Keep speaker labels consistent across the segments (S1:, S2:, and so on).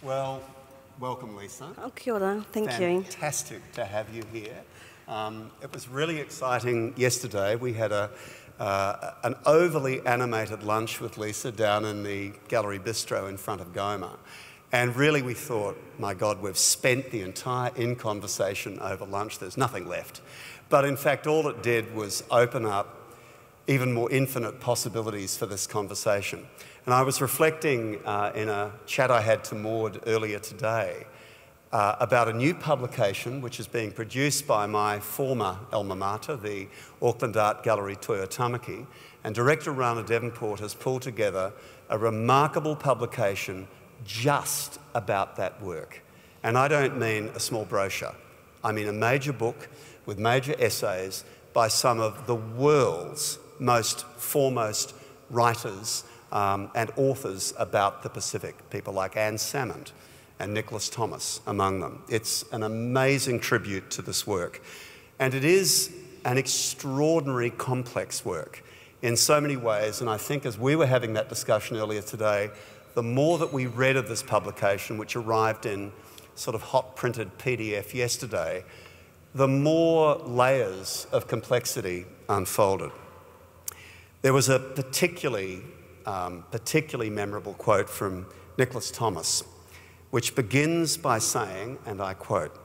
S1: Well, welcome, Lisa.
S2: Oh, kia ora. Thank you.
S1: Fantastic to have you here. It was really exciting yesterday. We had an overly animated lunch with Lisa down in the gallery bistro in front of GOMA. And really we thought, my God, we've spent the entire in-conversation over lunch. There's nothing left. But in fact, all it did was open up even more infinite possibilities for this conversation. And I was reflecting in a chat I had to Maud earlier today about a new publication which is being produced by my former alma mater, the Auckland Art Gallery Toi Tamaki, and director Rana Devonport has pulled together a remarkable publication just about that work. And I don't mean a small brochure. I mean a major book with major essays by some of the world's most foremost writers and authors about the Pacific, people like Anne Salmond and Nicholas Thomas among them. It's an amazing tribute to this work. And it is an extraordinary complex work in so many ways. And I think as we were having that discussion earlier today, the more that we read of this publication, which arrived in sort of hot printed PDF yesterday, the more layers of complexity unfolded. There was a particularly memorable quote from Nicholas Thomas, which begins by saying, and I quote,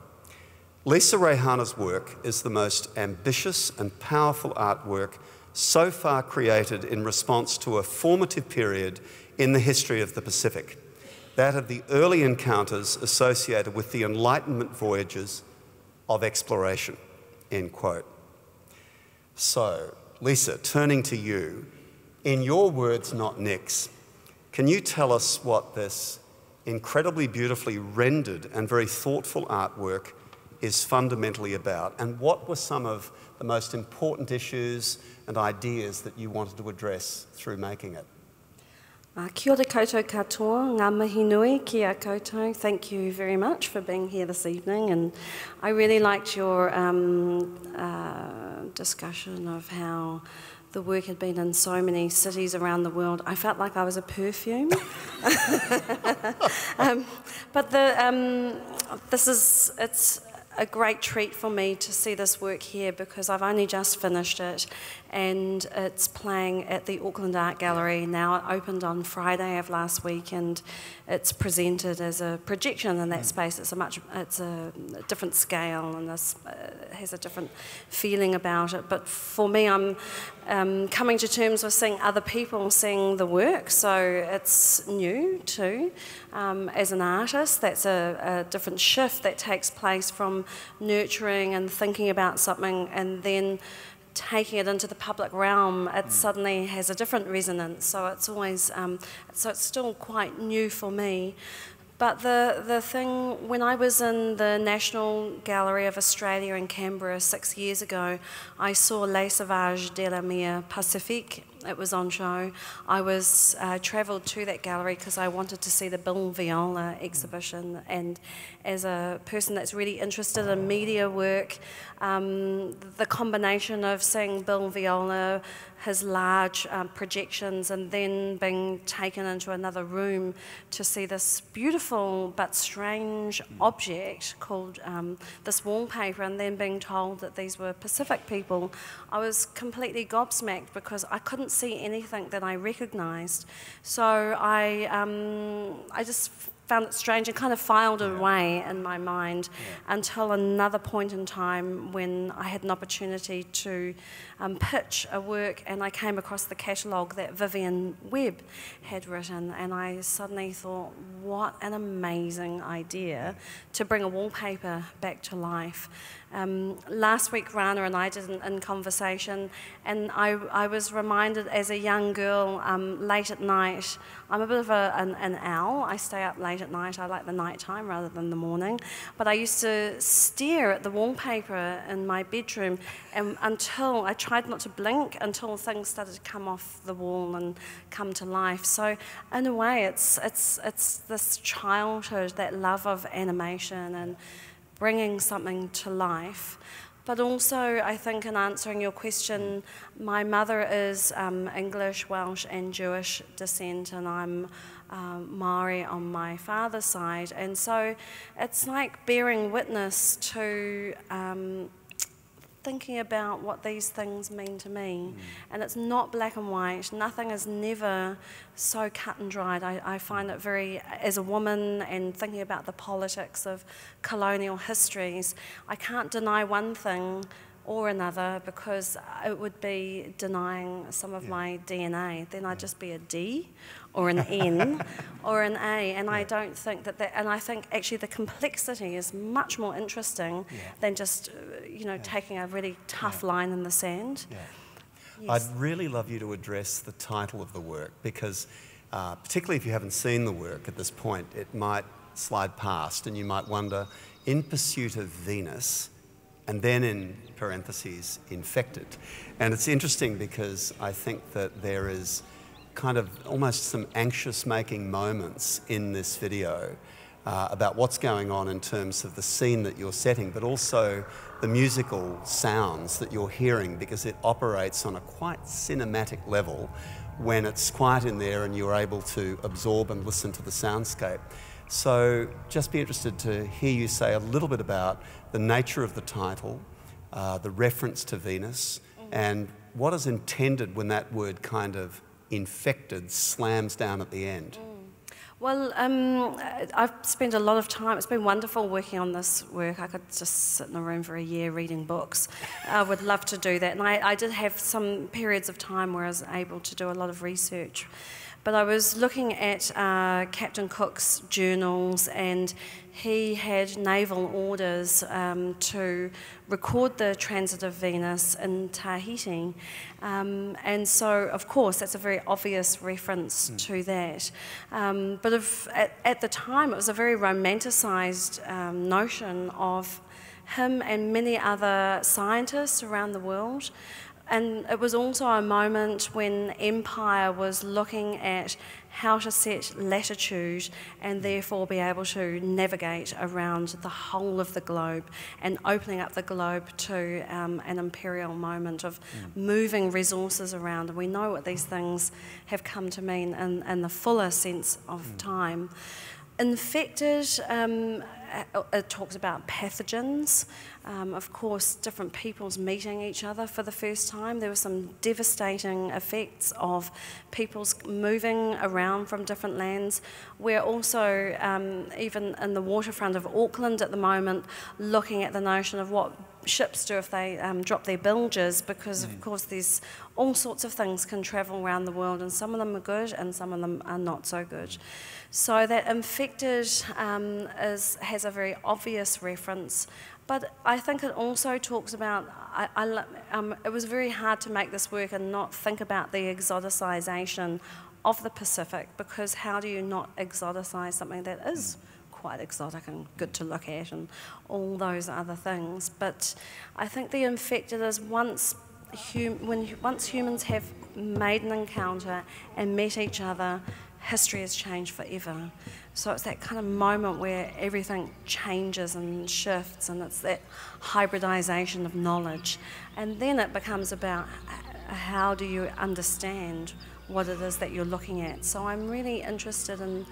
S1: "Lisa Reihana's work is the most ambitious and powerful artwork so far created in response to a formative period in the history of the Pacific, that of the early encounters associated with the Enlightenment voyages of exploration," end quote. So, Lisa, turning to you, in your words, not Nick's, can you tell us what this incredibly beautifully rendered and very thoughtful artwork is fundamentally about, and what were some of the most important issues and ideas that you wanted to address through making it?
S2: Kia ora koutou katoa, ngā mihi nui ki a koutou. Thank you very much for being here this evening, and I really liked your discussion of how the work had been in so many cities around the world. I felt like I was a perfume. But it's a great treat for me to see this work here because I've only just finished it and it's playing at the Auckland Art Gallery now. It opened on Friday of last week and it's presented as a projection in that space. It's a different scale and this has a different feeling about it. But for me, I'm coming to terms with seeing other people seeing the work, so it's new too. As an artist, that's a different shift that takes place from nurturing and thinking about something and then taking it into the public realm. It suddenly has a different resonance, so it's always, so it's still quite new for me. But the thing, when I was in the National Gallery of Australia in Canberra 6 years ago, I saw Les Sauvages de la Mer Pacifique. It was on show. I travelled to that gallery because I wanted to see the Bill Viola exhibition, and as a person that's really interested in media work, the combination of seeing Bill Viola, his large projections, and then being taken into another room to see this beautiful but strange object called this wallpaper, and then being told that these were Pacific people, I was completely gobsmacked because I couldn't see anything that I recognised. So I just found it strange and kind of filed it away in my mind until another point in time when I had an opportunity to pitch a work, and I came across the catalogue that Vivian Webb had written, and I suddenly thought, what an amazing idea to bring a wallpaper back to life. Last week Rana and I did an in-conversation, and I was reminded as a young girl, late at night, I'm a bit of an owl. I stay up late at night. I like the night time rather than the morning. But I used to stare at the wallpaper in my bedroom until I tried not to blink until things started to come off the wall and come to life. So in a way, it's this childhood, that love of animation and bringing something to life. But also, I think in answering your question, my mother is English, Welsh and Jewish descent, and I'm Maori on my father's side. And so it's like bearing witness to thinking about what these things mean to me. And it's not black and white. Nothing is never so cut and dried. I find it very, as a woman and thinking about the politics of colonial histories, I can't deny one thing or another because it would be denying some of my DNA. Then I'd just be a D or an N or an A, and I don't think that, and I think actually the complexity is much more interesting than just, taking a really tough line in the sand.
S1: Yes. I'd really love you to address the title of the work because particularly if you haven't seen the work at this point, it might slide past and you might wonder, In Pursuit of Venus, and then in parentheses, infected. And it's interesting because I think that there is kind of almost some anxious-making moments in this video about what's going on in terms of the scene that you're setting, but also the musical sounds that you're hearing because it operates on a quite cinematic level when it's quiet in there and you're able to absorb and listen to the soundscape. So just be interested to hear you say a little bit about the nature of the title, the reference to Venus, and what is intended when that word kind of infected slams down at the end.
S2: Well, I've spent a lot of time, it's been wonderful working on this work. I could just sit in a room for a year reading books. I would love to do that. And I did have some periods of time where I was able to do a lot of research. But I was looking at Captain Cook's journals, and he had naval orders to record the transit of Venus in Tahiti. And so, of course, that's a very obvious reference to that. But at the time, it was a very romanticised notion of him and many other scientists around the world. And it was also a moment when empire was looking at how to set latitude and therefore be able to navigate around the whole of the globe and opening up the globe to an imperial moment of moving resources around. And we know what these things have come to mean in the fuller sense of time. Infected, it talks about pathogens. Of course, different peoples meeting each other for the first time. There were some devastating effects of peoples moving around from different lands. We're also, even in the waterfront of Auckland at the moment, looking at the notion of what ships do if they drop their bilges, because of course there's all sorts of things can travel around the world, and some of them are good and some of them are not so good. So that infected has a very obvious reference, but I think it also talks about, it was very hard to make this work and not think about the exoticization of the Pacific, because how do you not exoticize something that is quite exotic and good to look at and all those other things. But I think the infected is once humans have made an encounter and met each other, history has changed forever. So it's that kind of moment where everything changes and shifts, and it's that hybridization of knowledge. And then it becomes about how do you understand what it is that you're looking at. So I'm really interested in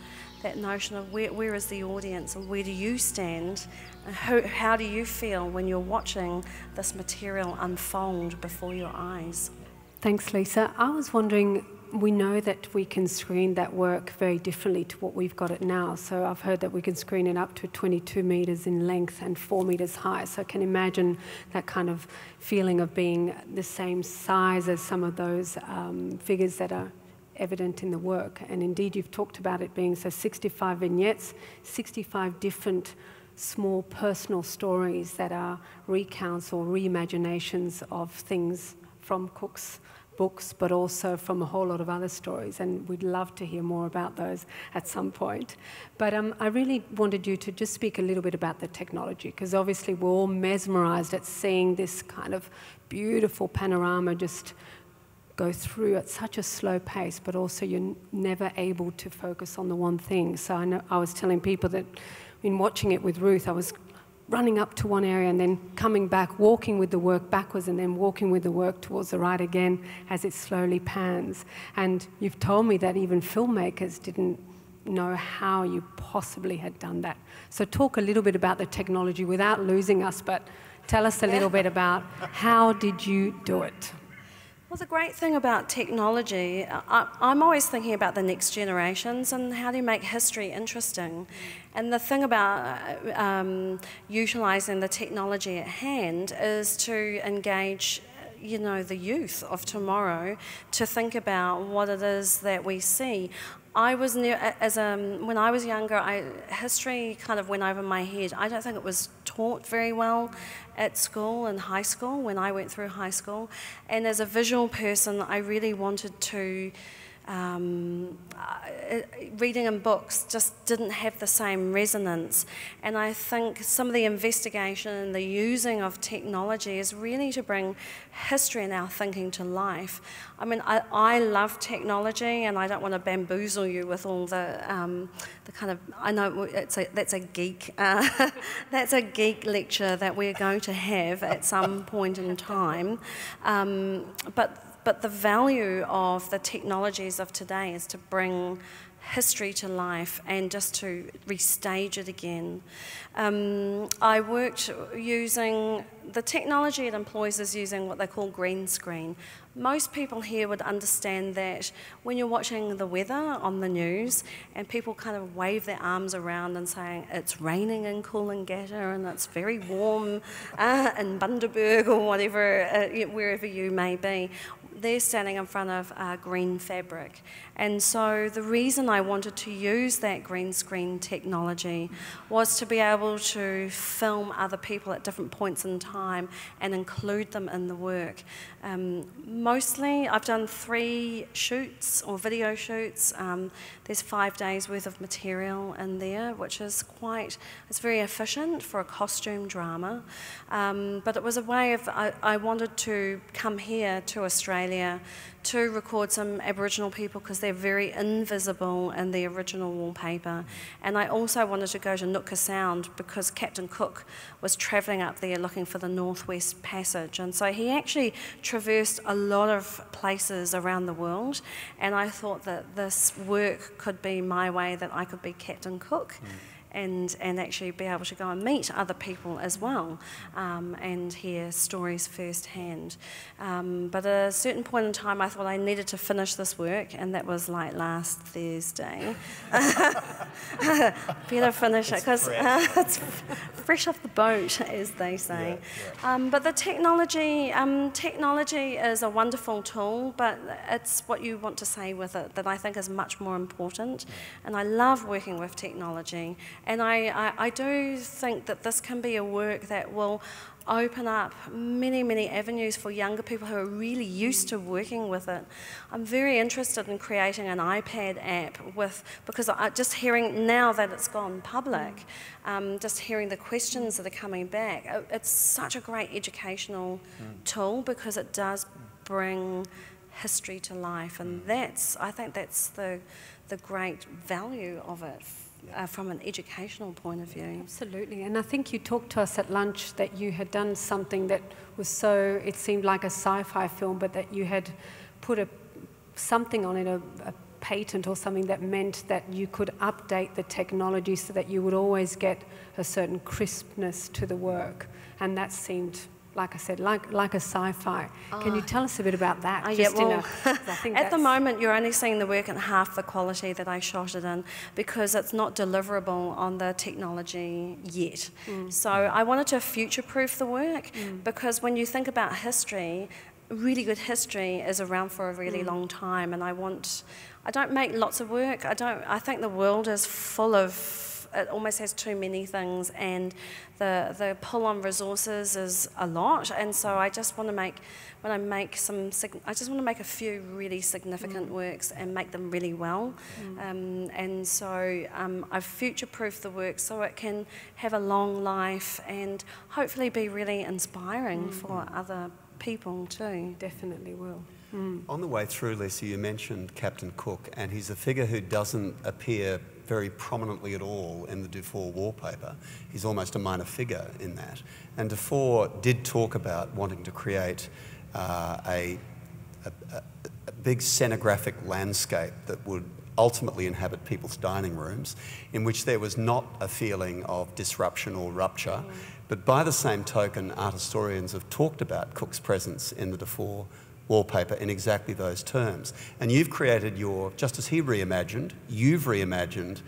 S2: that notion of where is the audience and where do you stand, and how do you feel when you're watching this material unfold before your eyes.
S3: Thanks, Lisa. I was wondering, we know that we can screen that work very differently to what we've got it now. So I've heard that we can screen it up to 22 metres in length and 4 metres high. So I can imagine that kind of feeling of being the same size as some of those figures that are evident in the work. And indeed, you've talked about it being 65 vignettes, 65 different small personal stories that are recounts or reimaginations of things from Cook's books, but also from a whole lot of other stories, and we'd love to hear more about those at some point. But I really wanted you to just speak a little bit about the technology, because obviously we're all mesmerised at seeing this kind of beautiful panorama just go through at such a slow pace, but also you're never able to focus on the one thing. So I was telling people that in watching it with Ruth, I was running up to one area and then coming back, walking with the work backwards and then walking with the work towards the right again as it slowly pans. And you've told me that even filmmakers didn't know how you possibly had done that. So talk a little bit about the technology without losing us, but tell us a little bit about how did you do it?
S2: Well, the great thing about technology, I'm always thinking about the next generations and how do you make history interesting. And the thing about utilising the technology at hand is to engage, you know, the youth of tomorrow to think about what it is that we see. When I was younger, history kind of went over my head. I don't think it was taught very well at school and high school when I went through high school. And as a visual person, I really wanted to reading in books just didn't have the same resonance. And I think some of the investigation and the using of technology is really to bring history and our thinking to life. I mean, I love technology, and I don't want to bamboozle you with all the kind of, I know that's a geek, that's a geek lecture that we're going to have at some point in time. But the value of the technologies of today is to bring history to life and just to restage it again. I worked using, the technology it employs is using what they call green screen. Most people here would understand that when you're watching the weather on the news and people kind of wave their arms around and saying it's raining in Coolangatta and it's very warm in Bundaberg or whatever, wherever you may be, they're standing in front of green fabric. And so the reason I wanted to use that green screen technology was to be able to film other people at different points in time and include them in the work. Mostly, I've done 3 shoots or video shoots. There's 5 days worth of material in there, which is it's very efficient for a costume drama. But it was a way of, I wanted to come here to Australia to record some Aboriginal people because they're very invisible in the original wallpaper. And I also wanted to go to Nootka Sound because Captain Cook was travelling up there looking for the Northwest Passage. And so he actually traversed a lot of places around the world. And I thought that this work could be my way that I could be Captain Cook. And actually be able to go and meet other people as well and hear stories firsthand. But at a certain point in time, I thought I needed to finish this work, and that was like last Thursday. Better finish it, because it's fresh off the boat, as they say. But the technology is a wonderful tool, but it's what you want to say with it that I think is much more important. And I love working with technology. And I do think that this can be a work that will open up many, many avenues for younger people who are really used to working with it. I'm very interested in creating an iPad app because just hearing now that it's gone public, just hearing the questions that are coming back, it's such a great educational tool because it does bring history to life, and I think that's the great value of it. From an educational point of view.
S3: Absolutely, and I think you talked to us at lunch that you had done something that was it seemed like a sci-fi film, but that you had put something on it, a patent or something that meant that you could update the technology so that you would always get a certain crispness to the work, and that seemed, like I said, like a sci-fi. Can you tell us a bit about that?
S2: At the moment, you're only seeing the work at half the quality that I shot it in because it's not deliverable on the technology yet. So I wanted to future-proof the work because when you think about history, really good history is around for a really long time, and I don't make lots of work. I think the world is full of, it almost has too many things, and the pull on resources is a lot, and so I just want to make, I just want to make a few really significant works and make them really well. And so I've future-proofed the work so it can have a long life and hopefully be really inspiring for other people too.
S3: Definitely will.
S1: On the way through, Lisa, you mentioned Captain Cook, and he's a figure who doesn't appear very prominently at all in the Dufour wallpaper. He's almost a minor figure in that. And Dufour did talk about wanting to create a big scenographic landscape that would ultimately inhabit people's dining rooms, in which there was not a feeling of disruption or rupture. But by the same token, art historians have talked about Cook's presence in the Dufour wallpaper in exactly those terms. And you've created just as he reimagined, you've reimagined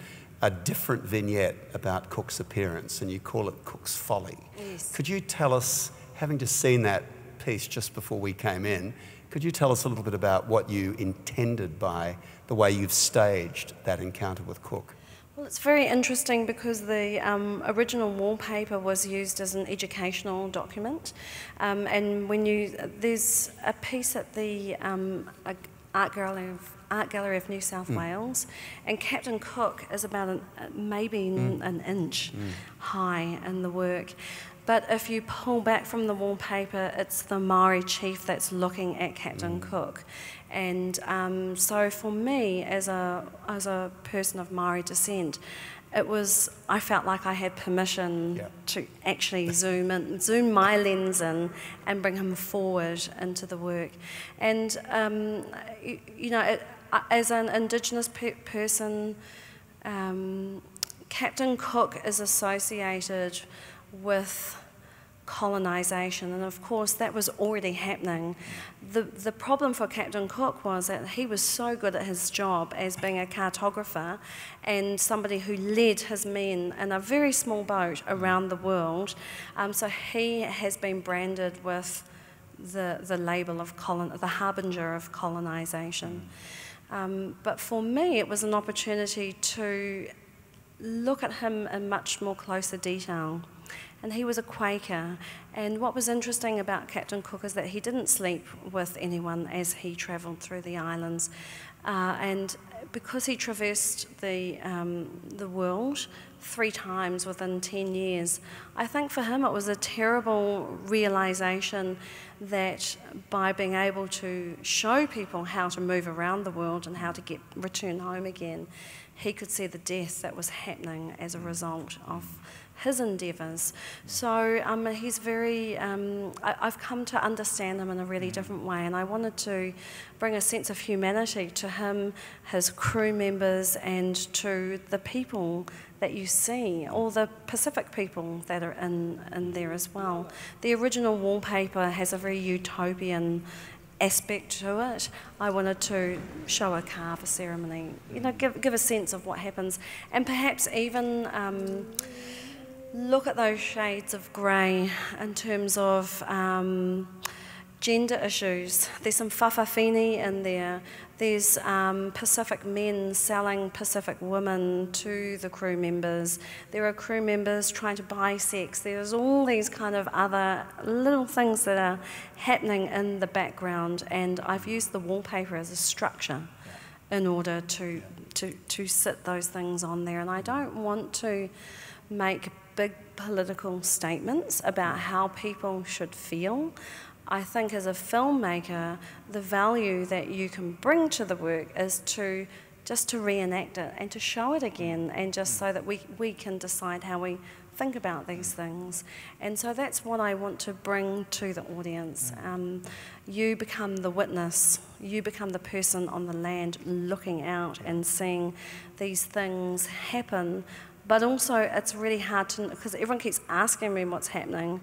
S1: a different vignette about Cook's appearance, and you call it Cook's Folly.
S2: Yes.
S1: Could you tell us, having just seen that piece just before we came in, could you tell us a little bit about what you intended by the way you've staged that encounter with Cook?
S2: Well, it's very interesting because the original wallpaper was used as an educational document, and there's a piece at the Art Gallery of New South Wales, and Captain Cook is about maybe an inch high in the work. But if you pull back from the wallpaper, it's the Maori chief that's looking at Captain Cook. And so for me, as a person of Maori descent, I felt like I had permission to actually zoom my lens in and bring him forward into the work. And, as an Indigenous person, Captain Cook is associated with colonisation, and of course that was already happening. The problem for Captain Cook was that he was so good at his job as being a cartographer and somebody who led his men in a very small boat around the world, so he has been branded with the label of the harbinger of colonisation. But for me it was an opportunity to look at him in much more closer detail. And he was a Quaker, and what was interesting about Captain Cook is that he didn't sleep with anyone as he travelled through the islands, and because he traversed the world 3 times within 10 years, I think for him it was a terrible realisation that by being able to show people how to move around the world and how to return home again, he could see the death that was happening as a result of his endeavours. So he's very, I've come to understand him in a really different way, and I wanted to bring a sense of humanity to him, his crew members, and to the people that you see, all the Pacific people that are in there as well. The original wallpaper has a very utopian aspect to it. I wanted to show a carver ceremony, give a sense of what happens, and perhaps even look at those shades of grey in terms of gender issues. There's some whawhawhine in there. There's Pacific men selling Pacific women to the crew members. There are crew members trying to buy sex. There's all these kind of other little things that are happening in the background, and I've used the wallpaper as a structure in order to sit those things on there. And I don't want to make big political statements about how people should feel. I think as a filmmaker, the value that you can bring to the work is just to reenact it and to show it again, and just so that we can decide how we think about these things. And so that's what I want to bring to the audience. You become the witness, you become the person on the land looking out and seeing these things happen. But also it's really hard to, because everyone keeps asking me what's happening.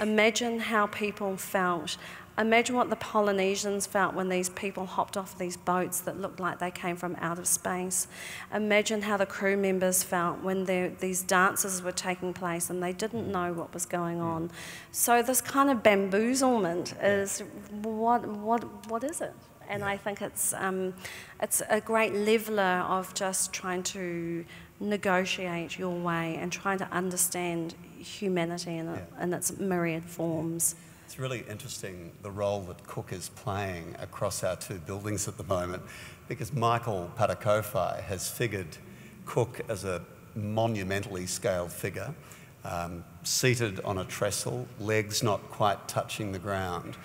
S2: Imagine how people felt. Imagine what the Polynesians felt when these people hopped off these boats that looked like they came from outer space. Imagine how the crew members felt when these dances were taking place and they didn't know what was going on. So this kind of bamboozlement is, what is it? And I think it's a great leveller of just trying to negotiate your way and trying to understand humanity in its myriad forms.
S1: It's really interesting the role that Cook is playing across our 2 buildings at the moment, because Michael Patakowhai has figured Cook as a monumentally scaled figure, seated on a trestle, legs not quite touching the ground,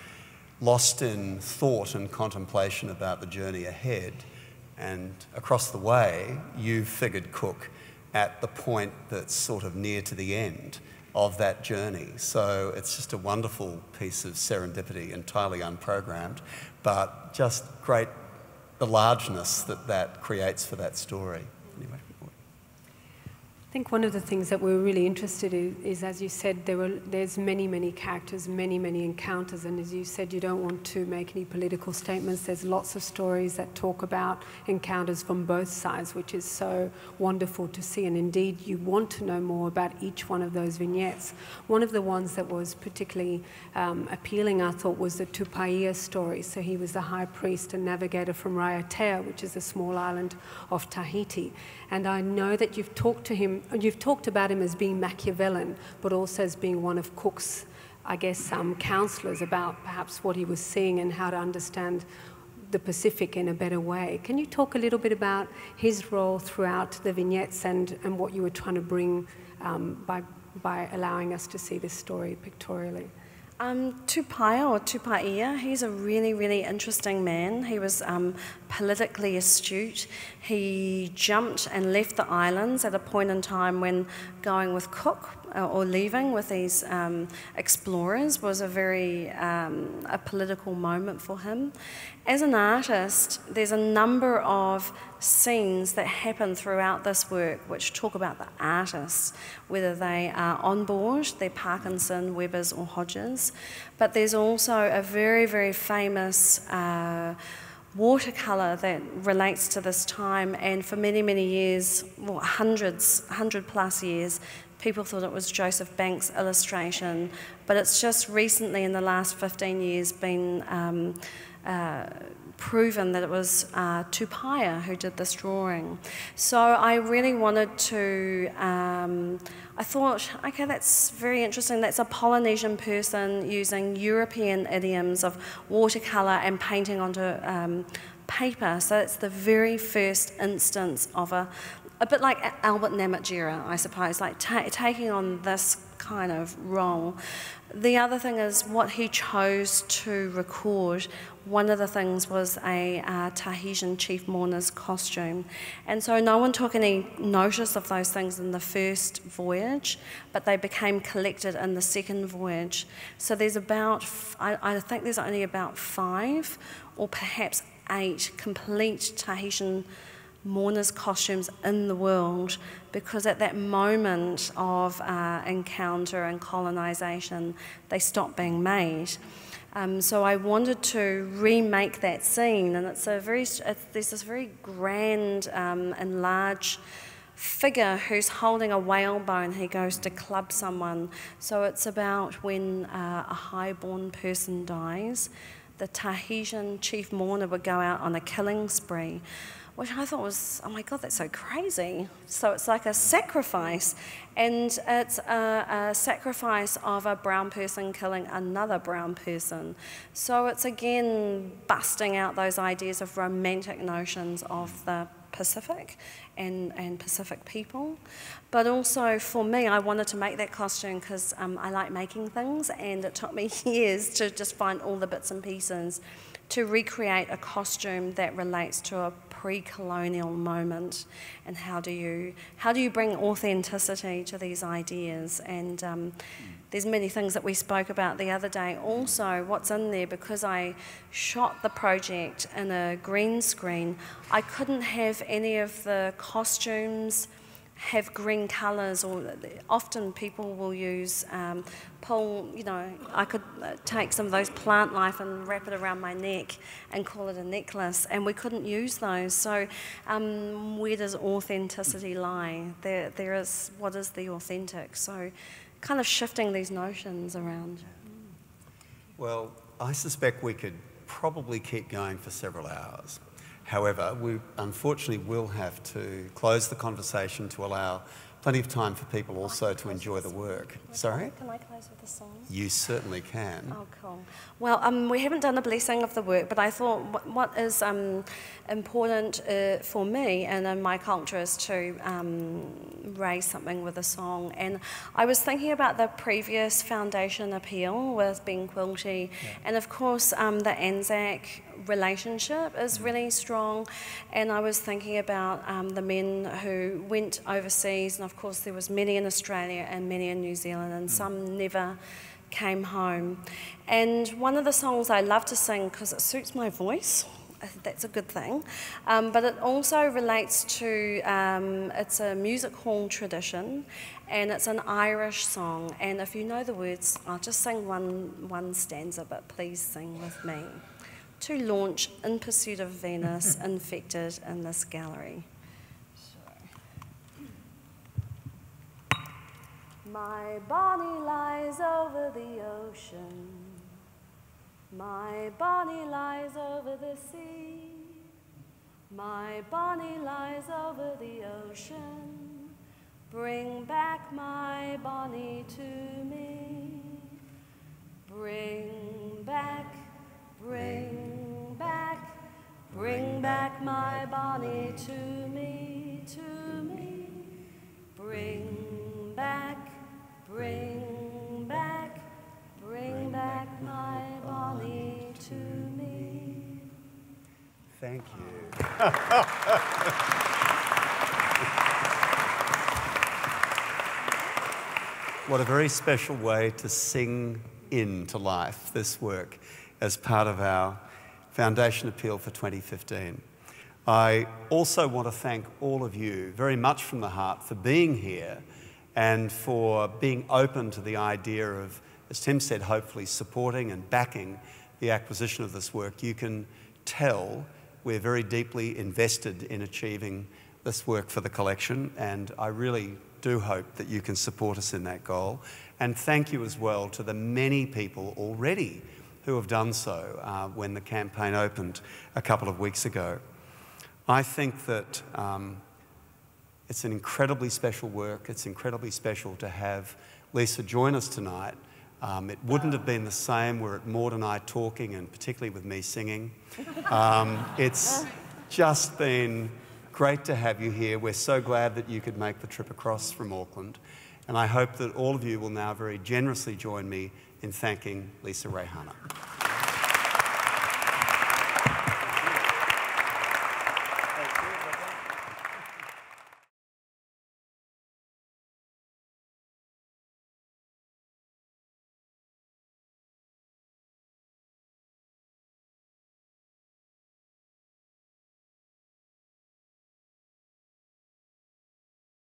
S1: lost in thought and contemplation about the journey ahead. And across the way, you've figured Cook at the point that's sort of near to the end of that journey. So it's just a wonderful piece of serendipity, entirely unprogrammed, but just great, the largeness that that creates for that story. Anyway.
S3: I think one of the things that we're really interested in is, as you said, there's many characters, many encounters, and as you said, you don't want to make any political statements. There's lots of stories that talk about encounters from both sides, which is so wonderful to see, and indeed you want to know more about each one of those vignettes. One of the ones that was particularly appealing, I thought, was the Tupaia story. So he was the high priest and navigator from Raiatea, which is a small island of Tahiti. And I know that you've talked about him as being Machiavellian, but also as being one of Cook's, I guess, counsellors about perhaps what he was seeing and how to understand the Pacific in a better way. Can you talk a little bit about his role throughout the vignettes and what you were trying to bring by allowing us to see this story pictorially?
S2: Tupaia or Tupaia, he's a really interesting man. He was politically astute. He jumped and left the islands at a point in time when going with Cook or leaving with these explorers was a very a political moment for him. As an artist, there's a number of scenes that happen throughout this work which talk about the artists, whether they are on board, they're Parkinson, Webbers or Hodges, but there's also a very famous watercolour that relates to this time, and for many years, well, 100 plus years, people thought it was Joseph Banks' illustration, but it's just recently in the last 15 years been proven that it was Tupaia who did this drawing. So I really wanted to, I thought, okay, that's very interesting. That's a Polynesian person using European idioms of watercolour and painting onto paper. So it's the very first instance of a bit like Albert Namatjira, I suppose, like taking on this kind of role. The other thing is what he chose to record. One of the things was a Tahitian chief mourner's costume. And so no one took any notice of those things in the first voyage, but they became collected in the second voyage. So there's about, I think there's only about 5 or perhaps 8 complete Tahitian mourners' costumes in the world, because at that moment of encounter and colonisation, they stopped being made. So I wanted to remake that scene, and there's this very grand and large figure who's holding a whalebone. He goes to club someone. So it's about when a highborn person dies, the Tahitian chief mourner would go out on a killing spree, which I thought was, oh my God, that's so crazy. So it's like a sacrifice, and it's a sacrifice of a brown person killing another brown person. So it's again busting out those ideas of romantic notions of the Pacific and Pacific people. But also for me, I wanted to make that costume because I like making things, and it took me years to just find all the bits and pieces to recreate a costume that relates to a pre-colonial moment, and how do you bring authenticity to these ideas. And there's many things that we spoke about the other day. Also, what's in there, because I shot the project in a green screen, I couldn't have any of the costumes have green colours, or often people will use I could take some of those plant life and wrap it around my neck and call it a necklace, and we couldn't use those. So where does authenticity lie? There is, what is the authentic? So kind of shifting these notions around.
S1: Well, I suspect we could probably keep going for several hours. However, we unfortunately will have to close the conversation to allow plenty of time for people also to enjoy the work. Sorry?
S2: Can I close with a song?
S1: You certainly can.
S2: Oh, cool. Well, we haven't done a blessing of the work, but I thought what is important for me and in my culture is to raise something with a song. And I was thinking about the previous foundation appeal with Ben Quilty, and of course the Anzac relationship is really strong. And I was thinking about the men who went overseas, and of course there was many in Australia and many in New Zealand, and some never came home. And one of the songs I love to sing, because it suits my voice, that's a good thing, but it also relates to, it's a music hall tradition, and it's an Irish song, and if you know the words, I'll just sing one stanza, but please sing with me. To launch In Pursuit of Venus, infected in this gallery. My Bonnie lies over the ocean, my Bonnie lies over the sea, my Bonnie lies over the ocean, bring back my Bonnie to me, bring back, bring back, bring back my Bonnie to me, bring back, bring back, bring back my Bonnie to me.
S1: Thank you. What a very special way to sing into life this work as part of our Foundation Appeal for 2015. I also want to thank all of you very much from the heart for being here and for being open to the idea of, as Tim said, hopefully supporting and backing the acquisition of this work. You can tell we're very deeply invested in achieving this work for the collection, and I really do hope that you can support us in that goal. And thank you as well to the many people already who have done so when the campaign opened a couple of weeks ago. I think that it's an incredibly special work. It's incredibly special to have Lisa join us tonight. It wouldn't have been the same were it Maud and I talking, and particularly with me singing. It's just been great to have you here. We're so glad that you could make the trip across from Auckland. And I hope that all of you will now very generously join me in thanking Lisa Reihana.